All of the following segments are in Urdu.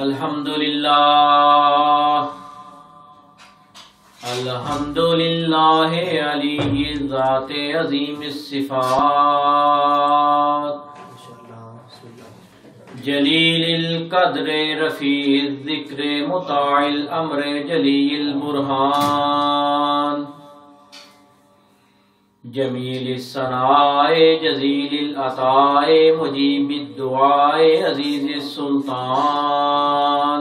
الحمدللہ علی ذات عظیم الصفات جلیل القدر رفیع الذکر مطاع الامر جلی البرہان جمیل الثناء جزیل العطاء مجیب الدعاء عزیز السلطان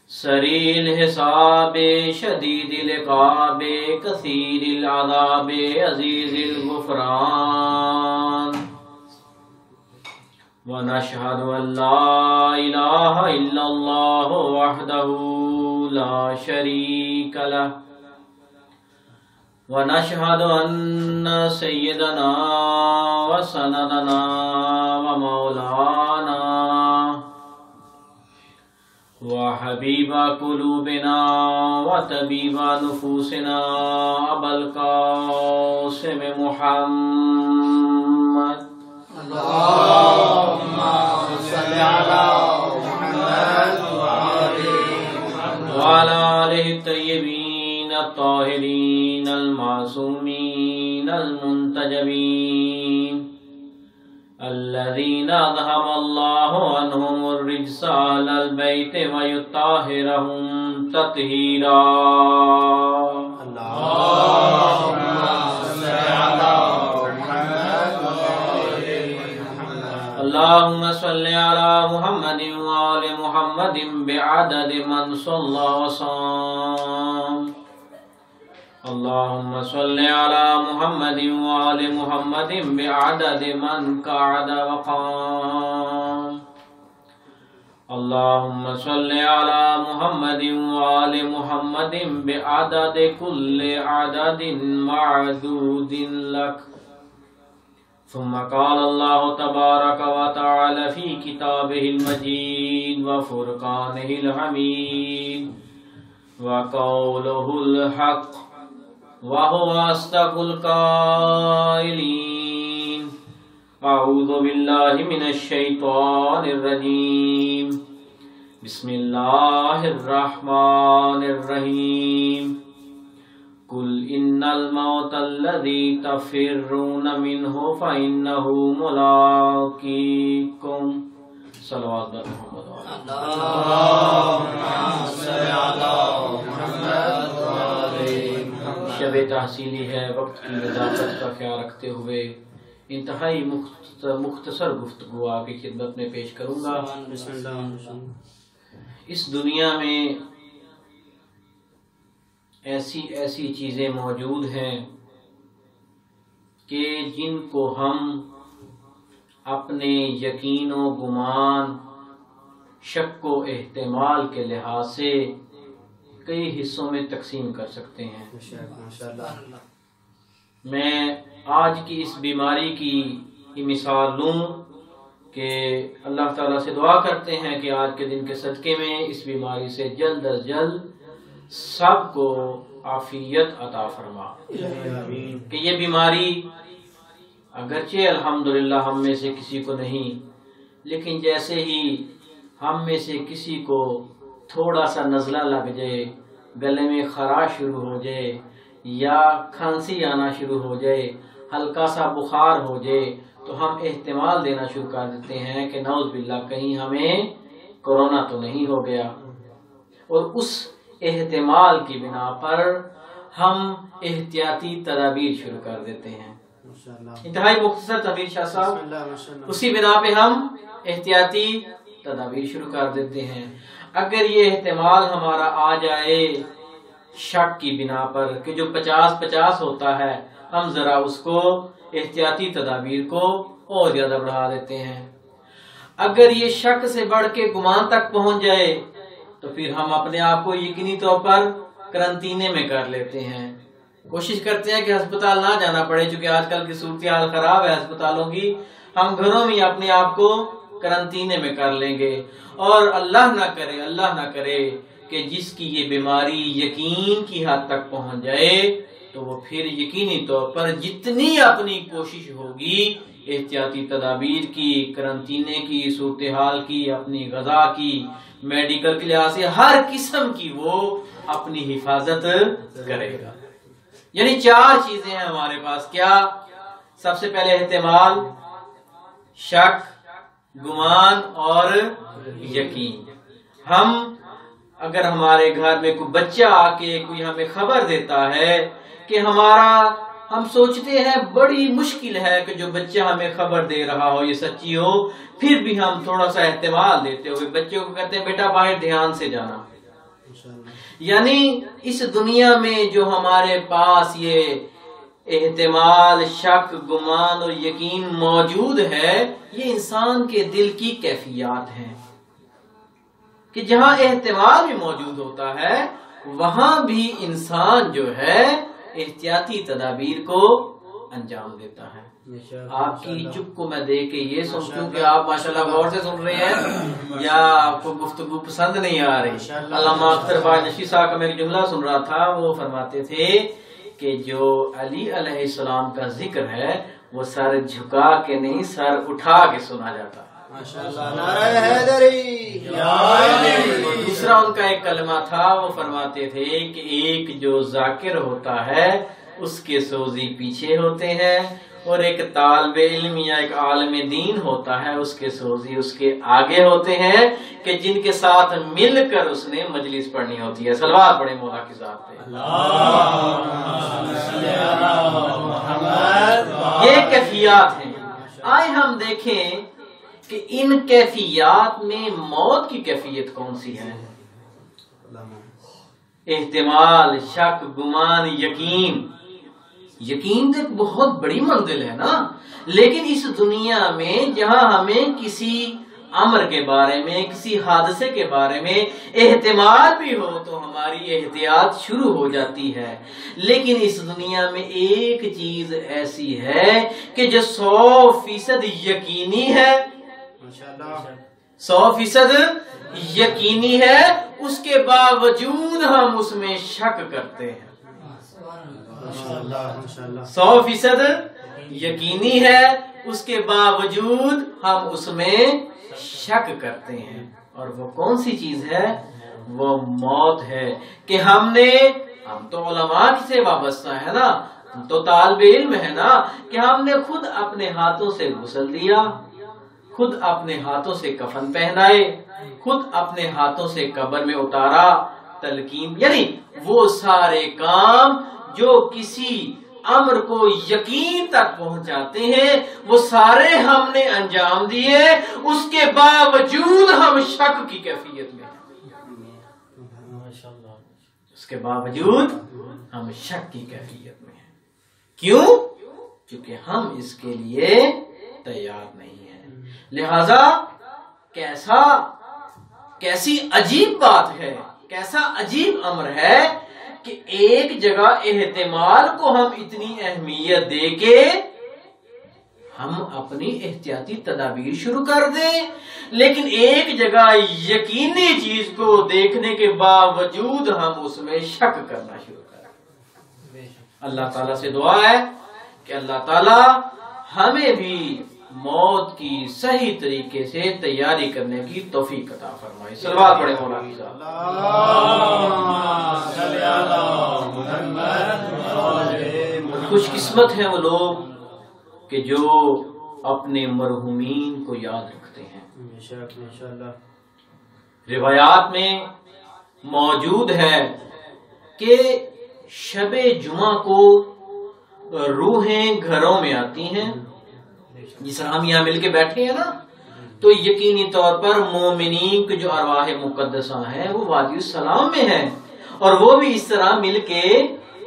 سریع الحساب شدید العقاب کثیر العذاب عزیز الغفران ونشهد ان لا الہ الا اللہ وحدہ لا شریک لہ ونشهد ان سیدنا وسندنا ومولانا وحبیب قلوبنا وطبیب نفوسنا ابا القاسم محمد اللهم صل على محمد وعلى آله الطيبين الطاهرين المعصومين المنتجبين الذين أذهب الله عنهم الرجس أهل البيت ويطهرهم تطهيرا اللهم صل على اللهم صل على محمد وآل محمد بعدد من صلى وصام اللهم صل على محمد وآل محمد بعدد من قعد وقام اللهم صل على محمد وآل محمد بعدد كل عدد معدود لك ثم قال الله تبارك وتعالى في كتابه المجيد وفرقانه الحميد وقوله الحق وهو أصدق القائلين أعوذ بالله من الشيطان الرجيم بسم الله الرحمن الرحيم قل إن الموت الذي تفرون منه فإنه ملاقيكم صلوات محمد اللهم صل على محمد شب تحصیلی ہے، وقت کی نزاکت کا خیال رکھتے ہوئے انتہائی مختصر گفتگو آپ کی خدمت میں پیش کروں گا۔ اس دنیا میں ایسی چیزیں موجود ہیں کہ جن کو ہم اپنے یقین و گمان، شک و احتمال کے لحاظ سے کئی حصوں میں تقسیم کر سکتے ہیں۔ میں آج کی اس بیماری کی مثال لوں کہ اللہ تعالیٰ سے دعا کرتے ہیں کہ آج کے دن کے صدقے میں اس بیماری سے جلد از جلد سب کو عافیت عطا فرما کہ یہ بیماری اگرچہ الحمدللہ ہم میں سے کسی کو نہیں، لیکن جیسے ہی ہم میں سے کسی کو تھوڑا سا نزلہ لگ جائے، گلے میں خراش شروع ہو جائے یا کھانسی آنا شروع ہو جائے، ہلکا سا بخار ہو جائے، تو ہم احتمال دینا شروع کر دیتے ہیں کہ نعوذ باللہ کہیں ہمیں کورونا تو نہیں ہو گیا، اور اس احتمال کی بنا پر ہم احتیاطی تدابیر شروع کر دیتے ہیں۔ انتہائی مختصر تدابیر شاہ صاحب، اسی بنا پہ ہم احتیاطی تدابیر شروع کر دیتے ہیں۔ اگر یہ احتمال ہمارا آ جائے شک کی بنا پر کہ جو 50-50 ہوتا ہے، ہم ذرا اس کو احتیاطی تدابیر کو اور زیادہ بڑھا دیتے ہیں۔ اگر یہ شک سے بڑھ کے گمان تک پہنچ جائے تو پھر ہم اپنے آپ کو یقینی طور پر کرنٹینے میں کر لیتے ہیں، کوشش کرتے ہیں کہ ہسپتال نہ جانا پڑے، چونکہ آج کل کی صورتحال خراب ہے ہسپتالوں کی، ہم گھروں میں اپنے آپ کو کرنٹینے میں کر لیں گے۔ اور اللہ نہ کرے کہ جس کی یہ بیماری یقین کی حد تک پہنچ جائے تو وہ پھر یقینی طور پر جتنی اپنی کوشش ہوگی احتیاطی تدابیر کی، کرنٹینے کی، صورتحال کی، اپنی غذا کی، میڈیکل کے لحاظ سے ہر قسم کی وہ اپنی حفاظت کرے گا۔ یعنی 4 چیزیں ہیں ہمارے پاس، کیا؟ سب سے پہلے احتمال، شک، گمان اور یقین۔ ہم اگر ہمارے گھر میں کوئی بچہ آ کے کوئی ہمیں خبر دیتا ہے کہ ہم سوچتے ہیں بڑی مشکل ہے کہ جو بچہ ہمیں خبر دے رہا ہو یہ سچی ہو، پھر بھی ہم تھوڑا سا احتمال دیتے ہوئے بچے کو کہتے ہیں بیٹا باہر دھیان سے جانا۔ یعنی اس دنیا میں جو ہمارے پاس یہ احتمال، شک، گمان اور یقین موجود ہے، یہ انسان کے دل کی کیفیات ہیں کہ جہاں احتمال بھی موجود ہوتا ہے وہاں بھی انسان جو ہے احتیاطی تدابیر کو انجام دیتا ہے۔ آپ کی چپ کو میں دیکھ کے یہ سوچوں کہ آپ ماشاءاللہ غور سے سن رہے ہیں یا آپ کو گفتگو پسند نہیں آ رہی۔ علامہ اختر باز نشی صاحب کا میں ایک جملہ سن رہا تھا، وہ فرماتے تھے کہ جو علی علیہ السلام کا ذکر ہے وہ سر جھکا کے نہیں، سر اٹھا کے سنا جاتا ہے۔ دوسرا ان کا ایک کلمہ تھا، وہ فرماتے تھے کہ ایک جو ذاکر ہوتا ہے اس کے سوزی پیچھے ہوتے ہیں، اور ایک طالب علم یا ایک عالم دین ہوتا ہے اس کے سوزی اس کے آگے ہوتے ہیں کہ جن کے ساتھ مل کر اس نے مجلس پڑھنی ہوتی ہے۔ صلوات پڑھیں مولا کی ذات پہ۔ یہ کیفیات ہیں۔ آئے ہم دیکھیں کہ ان کیفیات میں موت کی کیفیت کون سی ہے؟ احتمال، شک، گمان، یقین۔ یقین تو ایک بہت بڑی منزل ہے نا، لیکن اس دنیا میں جہاں ہمیں کسی امر کے بارے میں، کسی حادثے کے بارے میں احتمال بھی ہو تو ہماری احتیاط شروع ہو جاتی ہے، لیکن اس دنیا میں ایک چیز ایسی ہے کہ جو 100% یقینی ہے، 100% یقینی ہے، اس کے باوجود ہم اس میں شک کرتے ہیں۔ 100% یقینی ہے، اس کے باوجود ہم اس میں شک کرتے ہیں، اور وہ کون سی چیز ہے؟ وہ موت ہے کہ ہم تو علماء سے وابستہ ہے نا، ہم تو طالب علم ہے نا، کہ ہم نے خود اپنے ہاتھوں سے غسل دیا، خود اپنے ہاتھوں سے کفن پہنائے، خود اپنے ہاتھوں سے قبر میں اتارا، تلقین، یعنی وہ سارے کام جو کسی امر کو یقین تک پہنچاتے ہیں وہ سارے ہم نے انجام دیے، اس کے باوجود ہم شک کی کیفیت میں ہیں۔ اس کے باوجود ہم شک کی کیفیت میں ہیں۔ کیوں؟ کیونکہ ہم اس کے لیے تیار نہیں ہیں۔ لہذا کیسی عجیب بات ہے، کیسا عجیب امر ہے کہ ایک جگہ احتمال کو ہم اتنی اہمیت دے کے ہم اپنی احتیاطی تدابیر شروع کر دیں، لیکن ایک جگہ یقینی چیز کو دیکھنے کے باوجود ہم اس میں شک کرنا شروع کر دیں۔ اللہ تعالیٰ سے دعا ہے کہ اللہ تعالیٰ ہمیں بھی موت کی صحیح طریقے سے تیاری کرنے کی توفیق عطا فرمائے۔ صلوات پڑھیں مولا کی ذات۔ خوش قسمت ہیں وہ لوگ کہ جو اپنے مرحومین کو یاد رکھتے ہیں۔ روایات میں موجود ہے کہ شب جمعہ کو روحیں گھروں میں آتی ہیں، جس طرح ہم یہاں مل کے بیٹھے ہیں نا، تو یقینی طور پر مومنین کے جو ارواح مقدسہ ہیں وہ وادی السلام میں ہیں، اور وہ بھی اس طرح مل کے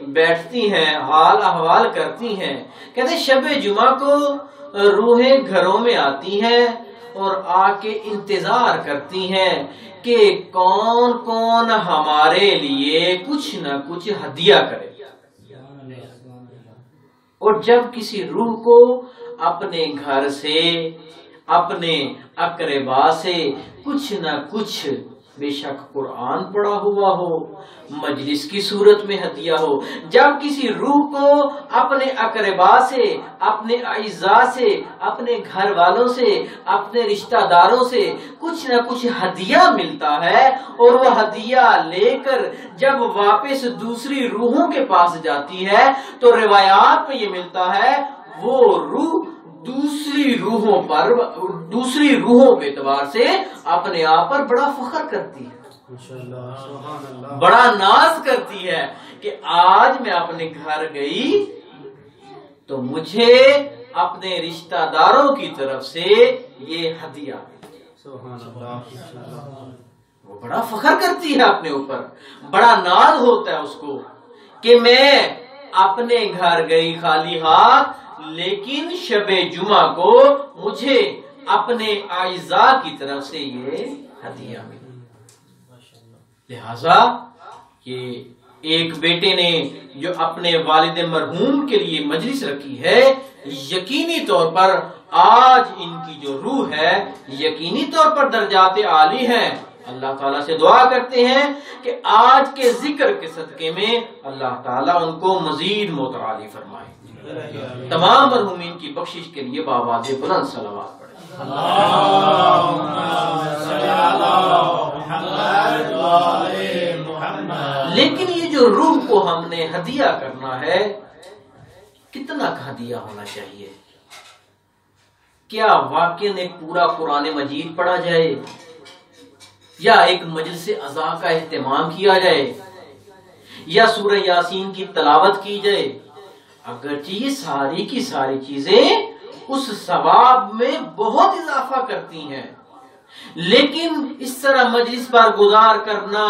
بیٹھتی ہیں، حال احوال کرتی ہیں۔ کہتے ہیں شب جمعہ کو روحیں گھروں میں آتی ہیں اور آ کے انتظار کرتی ہیں کہ کون کون ہمارے لیے کچھ نہ کچھ ہدیہ کرے، اور جب کسی روح کو اپنے گھر سے، اپنے اقربا سے کچھ نہ کچھ بے شک قرآن پڑھا ہوا ہو، مجلس کی صورت میں ہدیہ ہو، جب کسی روح کو اپنے اقربا سے، اپنے اعزاء سے، اپنے گھر والوں سے، اپنے رشتہ داروں سے کچھ نہ کچھ ہدیہ ملتا ہے، اور وہ ہدیہ لے کر جب واپس دوسری روحوں کے پاس جاتی ہے تو روایات میں یہ ملتا ہے وہ روح دوسری روحوں کے اعتبار سے اپنے آپ پر بڑا فخر کرتی ہے، بڑا ناز کرتی ہے کہ آج میں اپنے گھر گئی تو مجھے اپنے رشتہ داروں کی طرف سے یہ ہدیہ، وہ بڑا فخر کرتی ہے اپنے اوپر، بڑا ناز ہوتا ہے اس کو کہ میں اپنے گھر گئی خالی ہاتھ، لیکن شب جمعہ کو مجھے اپنے اعزاء کی طرف سے یہ ہدیہ ملی۔ لہذا یہ ایک بیٹے نے جو اپنے والد مرحوم کے لیے مجلس رکھی ہے، یقینی طور پر آج ان کی جو روح ہے یقینی طور پر درجات عالی ہیں۔ اللہ تعالیٰ سے دعا کرتے ہیں کہ آج کے ذکر کے صدقے میں اللہ تعالیٰ ان کو مزید متعالی فرمائے۔ تمام مرحومین کی بخشش کے لیے بآواز بلند صلوات پڑھیں۔ لیکن یہ جو روح کو ہم نے ہدیہ کرنا ہے، کتنا کا ہدیہ ہونا چاہیے؟ کیا واقعاً ایک پورا قرآن مجید پڑھا جائے، یا ایک مجلس عزا کا اہتمام کیا جائے، یا سورہ یاسین کی تلاوت کی جائے؟ اگرچہ یہ ساری کی ساری چیزیں اس ثواب میں بہت اضافہ کرتی ہیں، لیکن اس طرح مجلس پر گزار کرنا،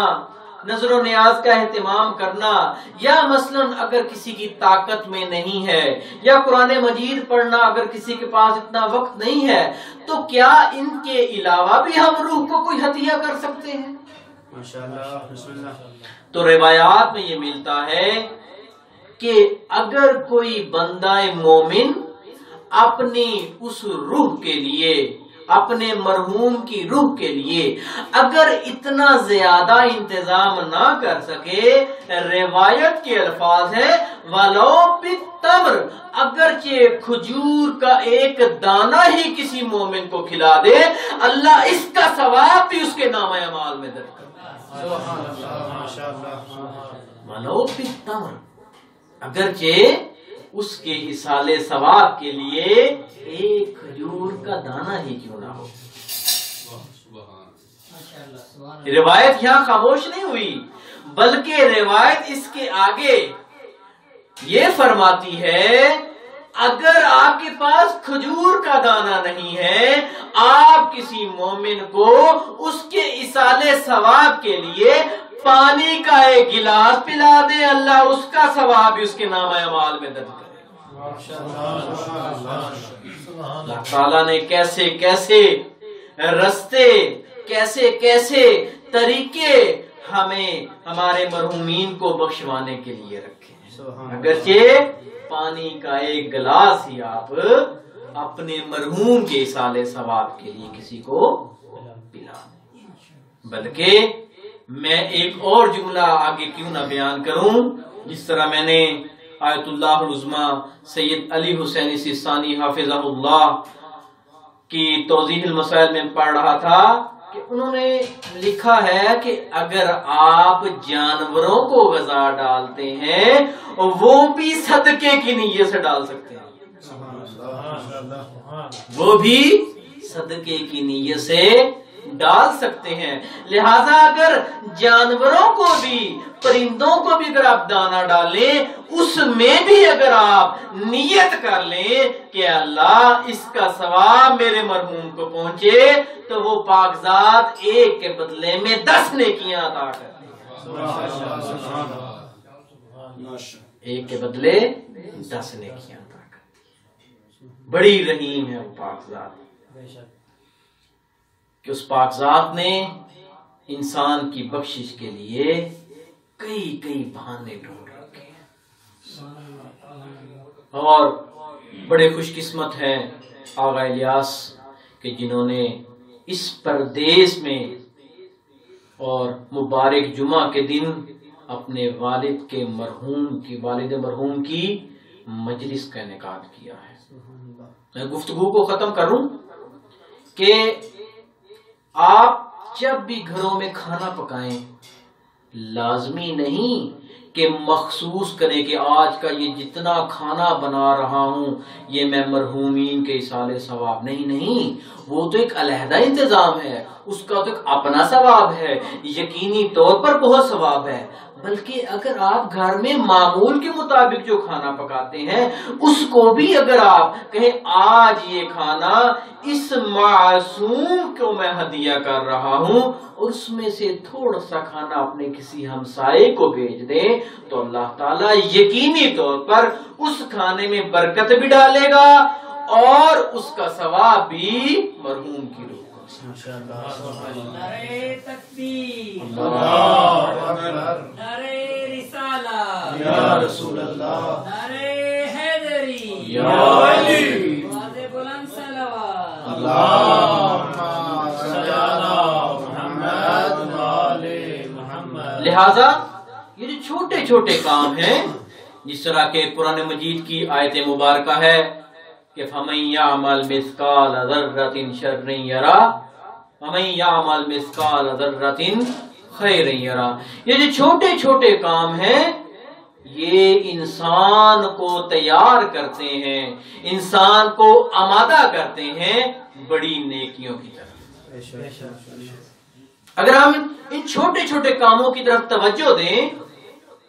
نظر و نیاز کا اہتمام کرنا، یا مثلا اگر کسی کی طاقت میں نہیں ہے، یا قرآن مجید پڑھنا اگر کسی کے پاس اتنا وقت نہیں ہے، تو کیا ان کے علاوہ بھی ہم روح کو کوئی ہدیہ کر سکتے ہیں؟ تو روایات میں یہ ملتا ہے کہ اگر کوئی بندہ مومن اپنی اس روح کے لیے، اپنے مرحوم کی روح کے لیے اگر اتنا زیادہ انتظام نہ کر سکے، روایت کے الفاظ ہیں وَلَوْ بِالتَّمْرِ، اگرچہ کھجور کا ایک دانہ ہی کسی مومن کو کھلا دے، اللہ اس کا ثواب بھی اس کے نامہ اعمال میں درج کرتا ہے۔ وَلَوْ بِالتَّمْرِ، اگرچہ اس کے اصال ثواب کے لیے ایک کھجور کا دانہ ہی کیوں نہ ہو۔ روایت یہاں خاموش نہیں ہوئی، بلکہ روایت اس کے آگے یہ فرماتی ہے اگر آپ کے پاس کھجور کا دانہ نہیں ہے، آپ کسی مومن کو اس کے اصال ثواب کے لیے پانی کا ایک گلاس پلا دے، اللہ اس کا ثواب بھی اس کے نامہ اعمال میں درج کرے۔ اللہ تعالیٰ نے کیسے کیسے رستے، کیسے کیسے طریقے ہمیں ہمارے مرحومین کو بخشوانے کے لیے رکھے ہیں۔ اگرچہ پانی کا ایک گلاس ہی آپ اپنے مرحوم کے اصال ثواب کے لیے کسی کو پلا دیں، بلکہ میں ایک اور جملہ آگے کیوں نہ بیان کروں، جس طرح میں نے آیت اللہ العظمی سید علی حسین سیستانی حافظہ اللہ کی توضیح المسائل میں پڑھ رہا تھا کہ انہوں نے لکھا ہے کہ اگر آپ جانوروں کو غذا ڈالتے ہیں وہ بھی صدقے کی نیت سے ڈال سکتے ہیں، وہ بھی صدقے کی نیت سے ڈال سکتے ہیں۔ لہذا اگر جانوروں کو بھی، پرندوں کو بھی اگر آپ دانہ ڈالیں، اس میں بھی اگر آپ نیت کر لیں کہ اللہ اس کا ثواب میرے مرحوم کو پہنچے، تو وہ پاک ذات ایک کے بدلے میں 10 نیکیاں عطا کرتی ہے، ایک کے بدلے 10 نیکیاں عطا کرتی ہے۔ بڑی رحیم ہے وہ پاک ذات کہ اس پاک ذات نے انسان کی بخشش کے لیے کئی کئی بہانے ڈھونڈ رکھے ہیں، اور بڑے خوش قسمت ہیں آغا الیاس کہ جنہوں نے اس پردیس میں اور مبارک جمعہ کے دن اپنے والد مرحوم کی مجلس کا انعقاد کیا ہے۔ میں گفتگو کو ختم کروں کہ آپ جب بھی گھروں میں کھانا پکائیں لازمی نہیں کہ مخصوص کریں کہ آج کا یہ جتنا کھانا بنا رہا ہوں یہ میں مرحومین کے ایصال ثواب، نہیں، وہ تو ایک علیحدہ انتظام ہے، اس کا تو ایک اپنا ثواب ہے، یقینی طور پر بہت ثواب ہے۔ بلکہ اگر آپ گھر میں معمول کے مطابق جو کھانا پکاتے ہیں اس کو بھی اگر آپ کہیں آج یہ کھانا اس معصوم کو میں ہدیہ کر رہا ہوں اور اس میں سے تھوڑا سا کھانا اپنے کسی ہمسائے کو بھیج دیں تو اللہ تعالیٰ یقینی طور پر اس کھانے میں برکت بھی ڈالے گا اور اس کا ثواب بھی مرحوم کی روح کو۔ نعرہ تکبیر، اللہ اکبر، نعرہ رسالہ یا رسول اللہ، نعرہ حیدری یا علی، آواز بلند صلوات، اللہم صلی علی محمد و آل محمد۔ لہذا یہ جو چھوٹے چھوٹے کام ہیں، جس طرح کہ قرآن مجید کی آیت مبارکہ ہے کہ فَمَن يَعْمَلْ مِثْقَالَ ذَرَّةٍ شَرًّا يَرَهُ وَمَن يَعْمَلْ مِثْقَالَ ذَرَّةٍ خَيْرًا يَرَهُ۔ یہ جو چھوٹے چھوٹے کام ہیں یہ انسان کو تیار کرتے ہیں، انسان کو آمادہ کرتے ہیں بڑی نیکیوں کی طرف۔ اگر ہم ان چھوٹے چھوٹے کاموں کی طرف توجہ دیں،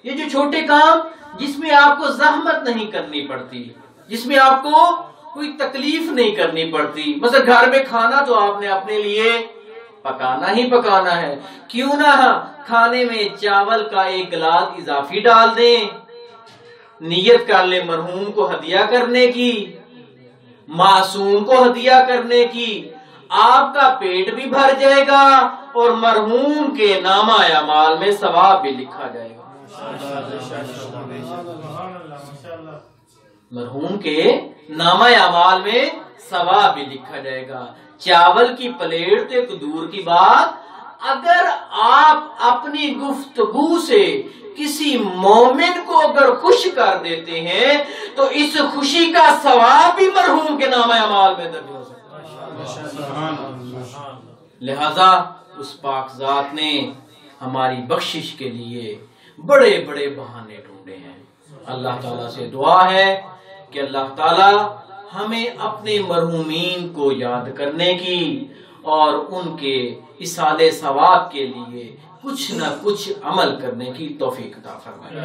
یہ جو چھوٹے کام جس میں آپ کو زحمت نہیں کرنی پڑتی، جس میں آپ کو کوئی تکلیف نہیں کرنی پڑتی، مثلا گھر میں کھانا تو آپ نے اپنے لیے پکانا ہی پکانا ہے، کیوں نہ کھانے میں چاول کا ایک گلاس اضافی ڈال دیں، نیت کر لیں مرحوم کو ہدیہ کرنے کی، معصوم کو ہدیہ کرنے کی، آپ کا پیٹ بھی بھر جائے گا اور مرحوم کے نامہ اعمال میں ثواب بھی لکھا جائے گا۔ مرحوم کے نامہ اعمال میں ثواب بھی لکھا جائے گا۔ چاول کی پلیٹ تو ایک دور کی بات، اگر آپ اپنی گفتگو سے کسی مومن کو اگر خوش کر دیتے ہیں تو اس خوشی کا ثواب بھی مرحوم کے نامہ اعمال میں درج ہو سکتا ہے۔ لہذا اس پاک ذات نے ہماری بخشش کے لیے بڑے بڑے بہانے ڈھونڈے ہیں۔ اللہ تعالیٰ سے دعا ہے کہ اللہ تعالیٰ ہمیں اپنے مرحومین کو یاد کرنے کی اور ان کے ایصال ثواب کے لیے کچھ نہ کچھ عمل کرنے کی توفیق عطا فرمائے۔